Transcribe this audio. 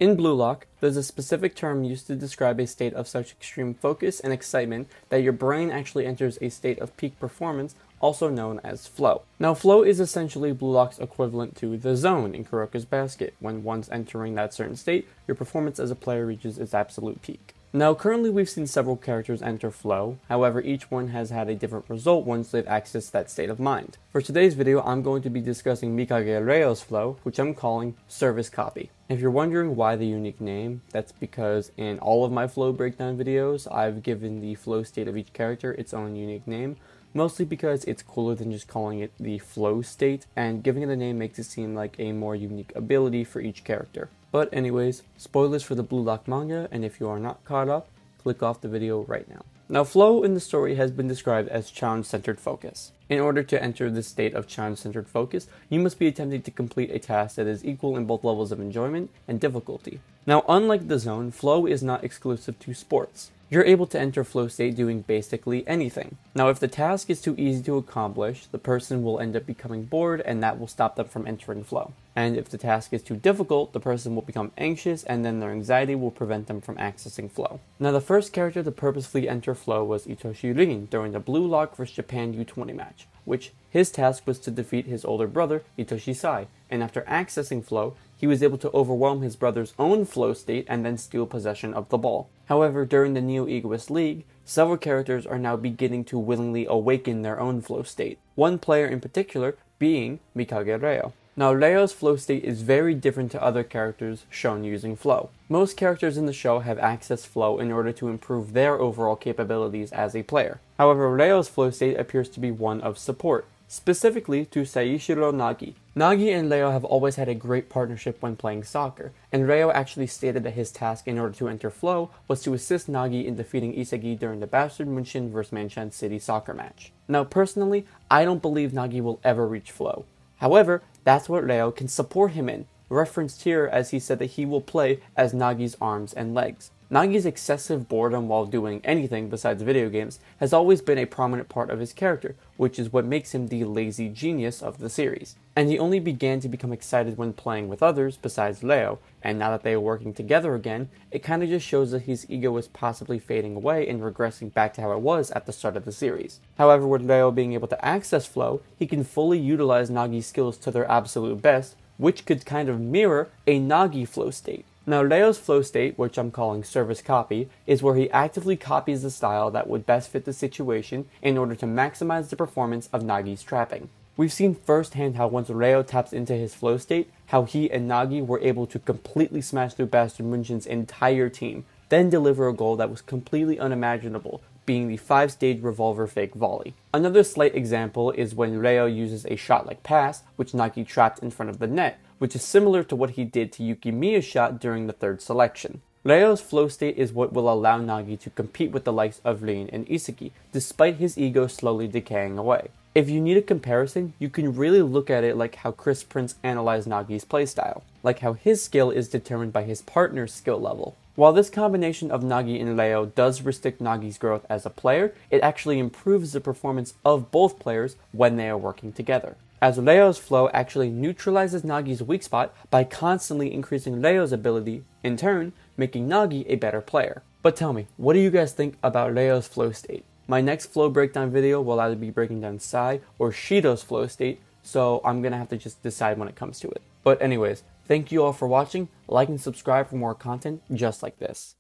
In Blue Lock, there's a specific term used to describe a state of such extreme focus and excitement that your brain actually enters a state of peak performance, also known as flow. Now, flow is essentially Blue Lock's equivalent to the zone in Kuroko's basket. When once entering that certain state, your performance as a player reaches its absolute peak. Now, currently we've seen several characters enter flow, however each one has had a different result once they've accessed that state of mind. For today's video, I'm going to be discussing Mikage Reo's flow, which I'm calling Service Copy. If you're wondering why the unique name, that's because in all of my flow breakdown videos, I've given the flow state of each character its own unique name, mostly because it's cooler than just calling it the flow state, and giving it a name makes it seem like a more unique ability for each character. But anyways, spoilers for the Blue Lock manga, and if you are not caught up, click off the video right now. Now, flow in the story has been described as challenge-centered focus. In order to enter this state of challenge-centered focus, you must be attempting to complete a task that is equal in both levels of enjoyment and difficulty. Now, unlike the zone, flow is not exclusive to sports. You're able to enter flow state doing basically anything. Now, if the task is too easy to accomplish, the person will end up becoming bored and that will stop them from entering flow. And if the task is too difficult, the person will become anxious and then their anxiety will prevent them from accessing flow. Now, the first character to purposefully enter flow was Itoshi Rin during the Blue Lock vs Japan U20 match, which his task was to defeat his older brother, Itoshi Sai, and after accessing flow, he was able to overwhelm his brother's own flow state and then steal possession of the ball. However, during the Neo Egoist League, several characters are now beginning to willingly awaken their own flow state, one player in particular being Mikage Reo. Now, Reo's flow state is very different to other characters shown using flow. Most characters in the show have accessed flow in order to improve their overall capabilities as a player. However, Reo's flow state appears to be one of support, specifically to Seishiro Nagi. Nagi and Reo have always had a great partnership when playing soccer, and Reo actually stated that his task in order to enter flow was to assist Nagi in defeating Isagi during the Bastard Munshine vs Manshine City soccer match. Now, personally, I don't believe Nagi will ever reach flow. However, that's what Reo can support him in, referenced here as he said that he will play as Nagi's arms and legs. Nagi's excessive boredom while doing anything besides video games has always been a prominent part of his character, which is what makes him the lazy genius of the series. And he only began to become excited when playing with others besides Reo, and now that they are working together again, it kinda just shows that his ego is possibly fading away and regressing back to how it was at the start of the series. However, with Reo being able to access flow, he can fully utilize Nagi's skills to their absolute best, which could kind of mirror a Nagi flow state. Now, Reo's flow state, which I'm calling Service Copy, is where he actively copies the style that would best fit the situation in order to maximize the performance of Nagi's trapping. We've seen firsthand how once Reo taps into his flow state, how he and Nagi were able to completely smash through Bastard Munshin's entire team, then deliver a goal that was completely unimaginable, being the 5-stage revolver fake volley. Another slight example is when Reo uses a shot-like pass, which Nagi trapped in front of the net, which is similar to what he did to Yukimiya's shot during the third selection. Reo's flow state is what will allow Nagi to compete with the likes of Rin and Isagi, despite his ego slowly decaying away. If you need a comparison, you can really look at it like how Chris Prince analyzed Nagi's playstyle, like how his skill is determined by his partner's skill level. While this combination of Nagi and Reo does restrict Nagi's growth as a player, it actually improves the performance of both players when they are working together, as Reo's flow actually neutralizes Nagi's weak spot by constantly increasing Reo's ability, in turn, making Nagi a better player. But tell me, what do you guys think about Reo's flow state? My next flow breakdown video will either be breaking down Sai or Shido's flow state, so I'm gonna have to just decide when it comes to it. But anyways, thank you all for watching, like and subscribe for more content just like this.